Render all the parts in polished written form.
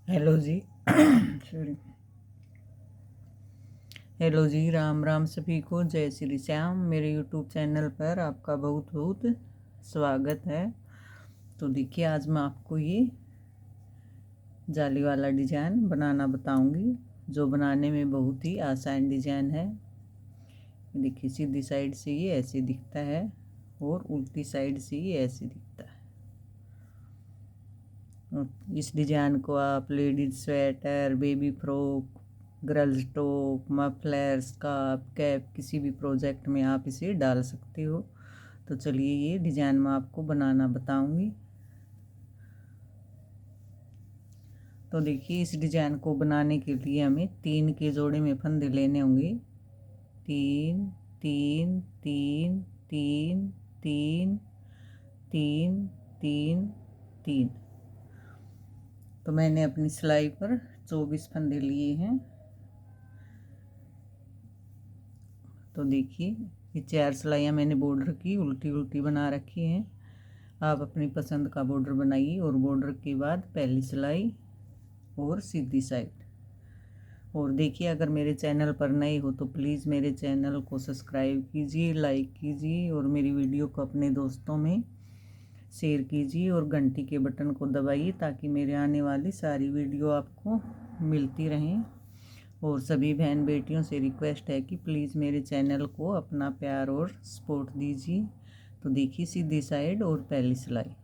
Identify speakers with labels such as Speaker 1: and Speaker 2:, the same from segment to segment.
Speaker 1: Hello जी sorry. Hello जी, राम राम सभी को। जय श्री श्याम। मेरे यूट्यूब चैनल पर आपका बहुत बहुत स्वागत है। तो देखिए, आज मैं आपको ये जाली वाला डिज़ाइन बनाना बताऊंगी, जो बनाने में बहुत ही आसान डिज़ाइन है। देखिए, सीधी साइड से ये ऐसे दिखता है और उल्टी साइड से ये ऐसे दिखता है। इस डिज़ाइन को आप ladies sweater, baby frock, girls top, muffler, scarf, cap, किसी भी प्रोजेक्ट में आप इसे डाल सकते हो। तो चलिए, ये डिज़ाइन मैं आपको बनाना बताऊंगी। तो देखिए, इस डिज़ाइन को बनाने के लिए हमें 3 के जोड़े में फंदे लेने होंगे। 3 3 3 3 3 3 3 3। तो मैंने अपनी सिलाई पर 24 फंदे लिए हैं। तो देखिए, ये 4 सिलाइयाँ मैंने बॉर्डर की उल्टी उल्टी बना रखी हैं। आप अपनी पसंद का बॉर्डर बनाइए और बॉर्डर के बाद पहली सिलाई और सीधी साइड। और देखिए, अगर मेरे चैनल पर नए हो तो प्लीज़ मेरे चैनल को सब्सक्राइब कीजिए, लाइक कीजिए और मेरी वीडियो को अपने दोस्तों में शेयर कीजिए और घंटी के बटन को दबाइए, ताकि मेरे आने वाली सारी वीडियो आपको मिलती रहें। और सभी बहन बेटियों से रिक्वेस्ट है कि प्लीज़ मेरे चैनल को अपना प्यार और सपोर्ट दीजिए। तो देखिए, सीधी साइड और पहली सिलाई।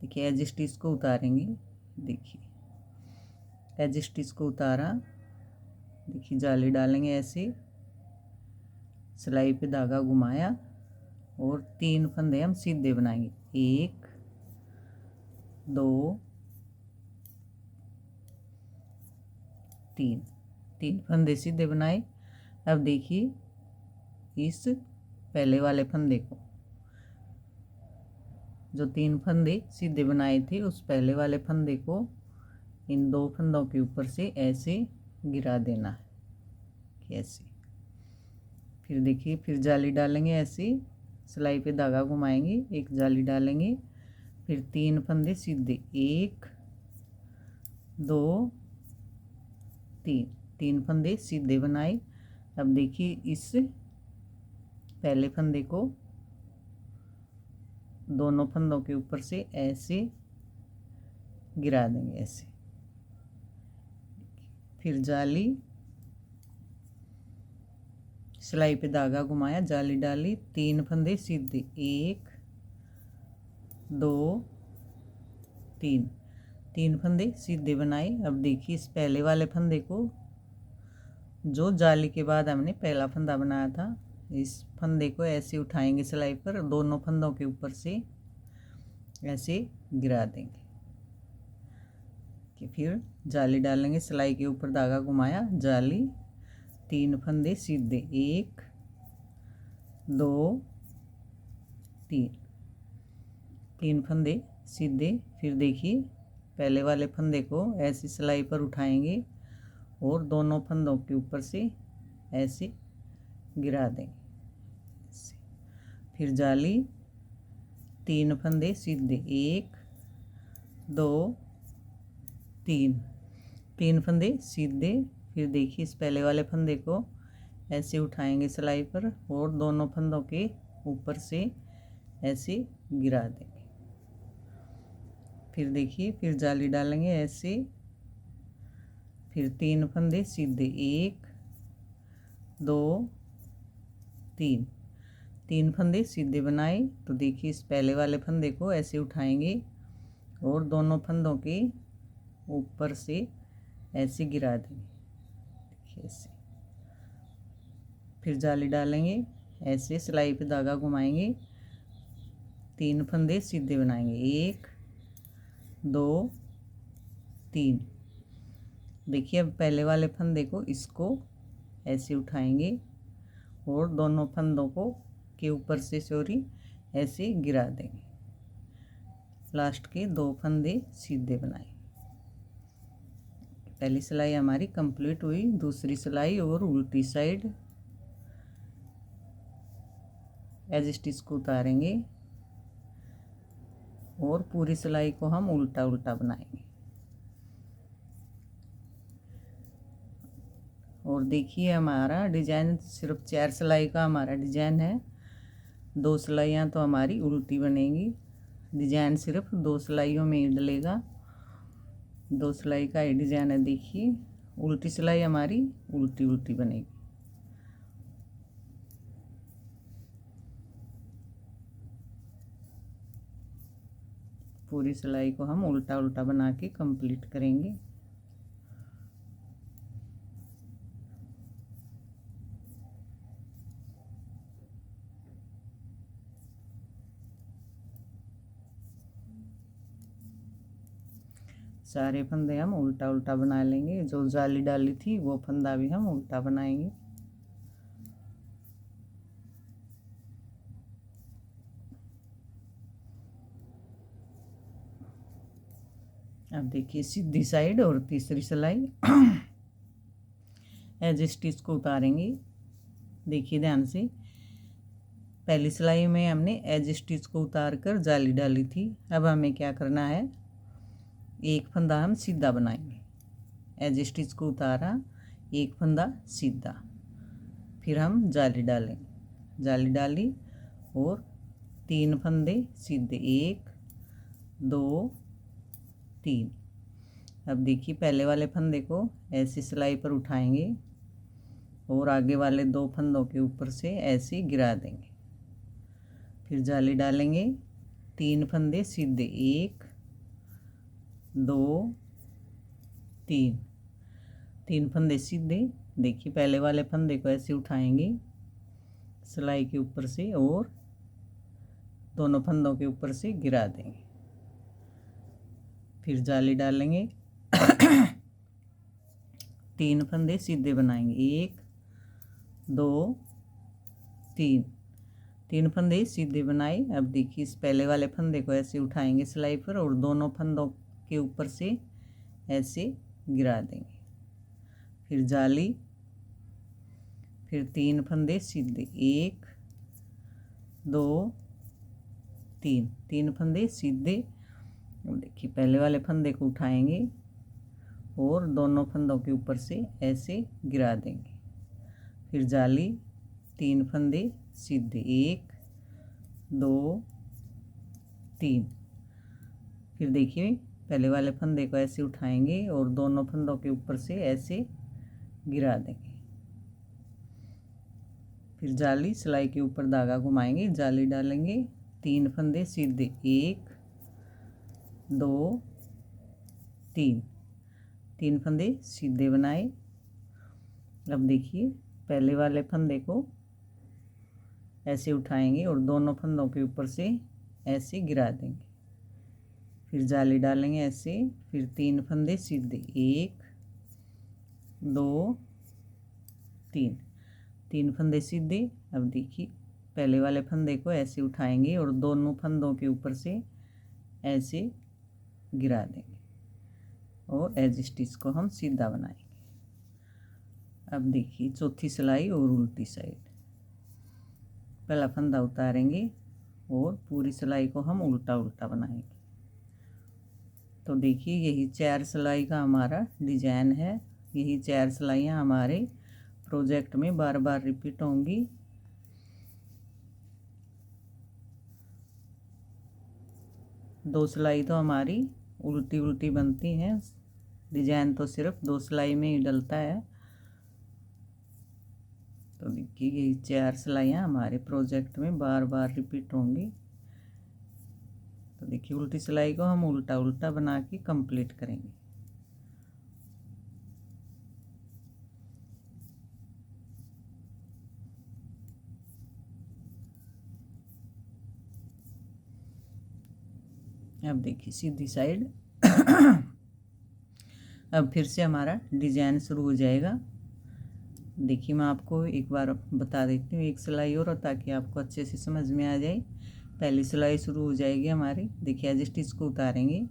Speaker 1: देखिए, एज स्टिच को उतारेंगे। देखिए, एज स्टिच को उतारा। देखिए, जाली डालेंगे ऐसे, सिलाई पे धागा घुमाया और 3 फंदे हम सीधे बनाएंगे। 1 2 3। 3 फंदे सीधे बनाए। अब देखिए, इस पहले वाले फंदे को, जो 3 फंदे सीधे बनाए थे, उस पहले वाले फंदे को इन 2 फंदों के ऊपर से ऐसे गिरा देना है, ऐसे। फिर देखिए, फिर जाली डालेंगे ऐसे, सिलाई पे धागा घुमाएंगे, एक जाली डालेंगे, फिर 3 फंदे सीधे। 1 2 3। 3 फंदे सीधे बनाए। अब देखिए, इस पहले फंदे को दोनों फंदों के ऊपर से ऐसे गिरा देंगे, ऐसे। फिर जाली, सिलाई पे धागा घुमाया, जाली डाली, 3 फंदे सीधे। 1 2 3। 3 फंदे सीधे बनाए। अब देखिए, इस पहले वाले फंदे को, जो जाली के बाद हमने पहला फंदा बनाया था, इस फंदे को ऐसे उठाएंगे सिलाई पर, दोनों फंदों के ऊपर से ऐसे गिरा देंगे। कि फिर जाली डालेंगे, सिलाई के ऊपर धागा घुमाया, जाली, 3 फंदे सीधे। 1 2 3। 3 फंदे सीधे। फिर देखिए, पहले वाले फंदे को ऐसी सिलाई पर उठाएंगे और दोनों फंदों के ऊपर से ऐसे गिरा देंगे। फिर जाली, 3 फंदे सीधे। 1 2 3। 3 फंदे सीधे। फिर देखिए, इस पहले वाले फंदे को ऐसे उठाएंगे सिलाई पर और दोनों फंदों के ऊपर से ऐसे गिरा देंगे। फिर देखिए, फिर जाली डालेंगे ऐसे, फिर 3 फंदे सीधे। 1 2 3। 3 फंदे सीधे बनाए। तो देखिए, इस पहले वाले फंदे को ऐसे उठाएंगे और दोनों फंदों के ऊपर से ऐसे गिरा देंगे, देखिए ऐसे। फिर जाली डालेंगे ऐसे, सिलाई पे धागा घुमाएंगे, 3 फंदे सीधे बनाएंगे। 1 2 3। देखिए, अब पहले वाले फंदे को, इसको ऐसे उठाएंगे और दोनों फंदों को के ऊपर से ऐसे गिरा देंगे। लास्ट के 2 फंदे सीधे बनाएंगे। पहली सिलाई हमारी कंप्लीट हुई। दूसरी सिलाई और उल्टी साइड, एज स्टिच को उतारेंगे और पूरी सिलाई को हम उल्टा उल्टा बनाएंगे। और देखिए हमारा डिजाइन सिर्फ 4 सिलाई का हमारा डिजाइन है, 2 सिलाइयाँ तो हमारी उल्टी बनेगी। डिजाइन सिर्फ 2 सिलाइयों में ही डलेगा, 2 सिलाई का ये डिजाइन है। देखिए उल्टी सिलाई हमारी उल्टी उल्टी बनेगी। पूरी सिलाई को हम उल्टा उल्टा बना के कंप्लीट करेंगे। सारे फंदे हम उल्टा उल्टा बना लेंगे। जो जाली डाली थी वो फंदा भी हम उल्टा बनाएंगे। अब देखिए सीधी साइड और तीसरी सिलाई एज स्टिच को उतारेंगे। देखिए ध्यान से, पहली सिलाई में हमने एज स्टिच को उतार कर जाली डाली थी। अब हमें क्या करना है, एक फंदा हम सीधा बनाएंगे। एज स्टिच को उतारा, एक फंदा सीधा, फिर हम जाली डालेंगे। जाली डाली और 3 फंदे सीधे, 1 2 3। अब देखिए पहले वाले फंदे को ऐसी सिलाई पर उठाएंगे और आगे वाले 2 फंदों के ऊपर से ऐसे गिरा देंगे। फिर जाली डालेंगे, 3 फंदे सीधे, 1 2 3, 3 फंदे सीधे। देखिए पहले वाले फंदे को ऐसे उठाएंगे सिलाई के ऊपर से और दोनों फंदों के ऊपर से गिरा देंगे। फिर जाली डालेंगे, 3 फंदे सीधे बनाएंगे, 1 2 3, 3 फंदे सीधे बनाए। अब देखिए इस पहले वाले फंदे को ऐसे उठाएंगे सिलाई पर और दोनों फंदों के ऊपर से ऐसे गिरा देंगे। फिर जाली, फिर 3 फंदे सीधे, 1 2 3, 3 फंदे सीधे। अब देखिए पहले वाले फंदे को उठाएंगे और दोनों फंदों के ऊपर से ऐसे गिरा देंगे। फिर जाली, 3 फंदे सीधे, 1 2 3। फिर देखिए पहले वाले फंदे को ऐसे उठाएंगे और दोनों फंदों के ऊपर से ऐसे गिरा देंगे। फिर जाली, सिलाई के ऊपर धागा घुमाएंगे, जाली डालेंगे, 3 फंदे सीधे, 1 2 3, 3 फंदे सीधे बनाए। अब देखिए पहले वाले फंदे को ऐसे उठाएंगे और दोनों फंदों के ऊपर से ऐसे गिरा देंगे। फिर जाली डालेंगे ऐसे, फिर 3 फंदे सीधे, 1 2 3, 3 फंदे सीधे। अब देखिए पहले वाले फंदे को ऐसे उठाएंगे और दोनों फंदों के ऊपर से ऐसे गिरा देंगे और एज स्टिच को हम सीधा बनाएंगे। अब देखिए चौथी सिलाई और उल्टी साइड, पहला फंदा उतारेंगे और पूरी सिलाई को हम उल्टा उल्टा बनाएंगे। तो देखिए यही 4 सिलाई का हमारा डिजाइन है। यही 4 सिलाइयाँ हमारे प्रोजेक्ट में बार बार रिपीट होंगी। दो सिलाई तो हमारी उल्टी उल्टी बनती हैं, डिजाइन तो सिर्फ 2 सिलाई में ही डलता है। तो देखिए यही 4 सिलाइयाँ हमारे प्रोजेक्ट में बार बार रिपीट होंगी। तो देखिए उल्टी सिलाई को हम उल्टा उल्टा बना के कंप्लीट करेंगे। अब देखिए सीधी साइड अब फिर से हमारा डिजाइन शुरू हो जाएगा। देखिए मैं आपको एक बार बता देती हूँ, एक सिलाई और, ताकि आपको अच्छे से समझ में आ जाए। पहली सिलाई शुरू हो जाएगी हमारी। देखिए एज स्टिच को उतारेंगे,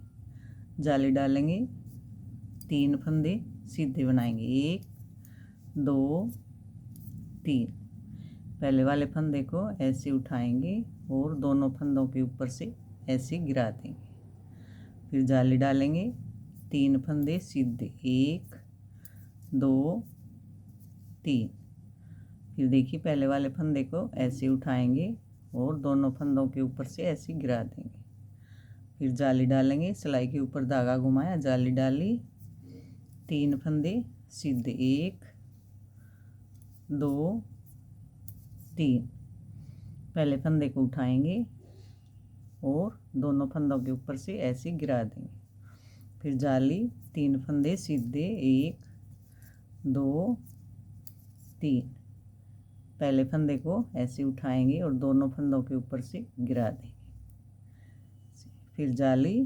Speaker 1: जाली डालेंगे, 3 फंदे सीधे बनाएंगे, 1 2 3। पहले वाले फंदे को ऐसे उठाएंगे और दोनों फंदों के ऊपर से ऐसे गिरा देंगे। फिर जाली डालेंगे, 3 फंदे सीधे, 1 2 3। फिर देखिए पहले वाले फंदे को ऐसे उठाएंगे और दोनों फंदों के ऊपर से ऐसे गिरा देंगे। फिर जाली डालेंगे, सिलाई के ऊपर धागा घुमाया, जाली डाली, 3 फंदे सीधे, 1 2 3। पहले फंदे को उठाएंगे और दोनों फंदों के ऊपर से ऐसे गिरा देंगे। फिर जाली, 3 फंदे सीधे, 1 2 3। पहले फंदे को ऐसे उठाएंगे और दोनों फंदों के ऊपर से गिरा देंगे। फिर जाली,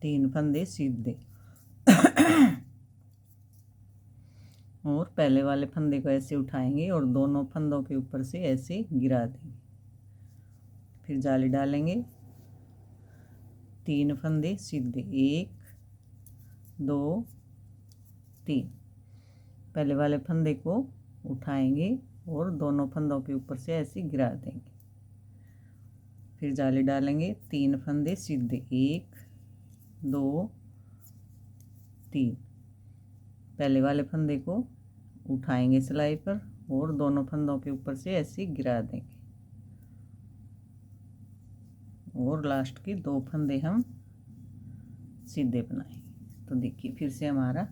Speaker 1: 3 फंदे सीधे और पहले वाले फंदे को ऐसे उठाएंगे और दोनों फंदों के ऊपर से ऐसे गिरा देंगे। फिर जाली डालेंगे, 3 फंदे सीधे, 1 2 3। पहले वाले फंदे को उठाएंगे और दोनों फंदों के ऊपर से ऐसे गिरा देंगे। फिर जाली डालेंगे, 3 फंदे सीधे, 1 2 3। पहले वाले फंदे को उठाएंगे सिलाई पर और दोनों फंदों के ऊपर से ऐसे गिरा देंगे और लास्ट के 2 फंदे हम सीधे बनाएंगे। तो देखिए फिर से हमारा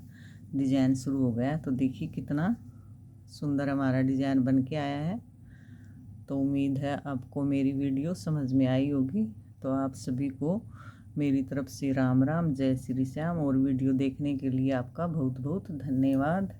Speaker 1: डिज़ाइन शुरू हो गया। तो देखिए कितना सुंदर हमारा डिज़ाइन बन के आया है। तो उम्मीद है आपको मेरी वीडियो समझ में आई होगी। तो आप सभी को मेरी तरफ से राम राम, जय श्री श्याम। और वीडियो देखने के लिए आपका बहुत बहुत धन्यवाद।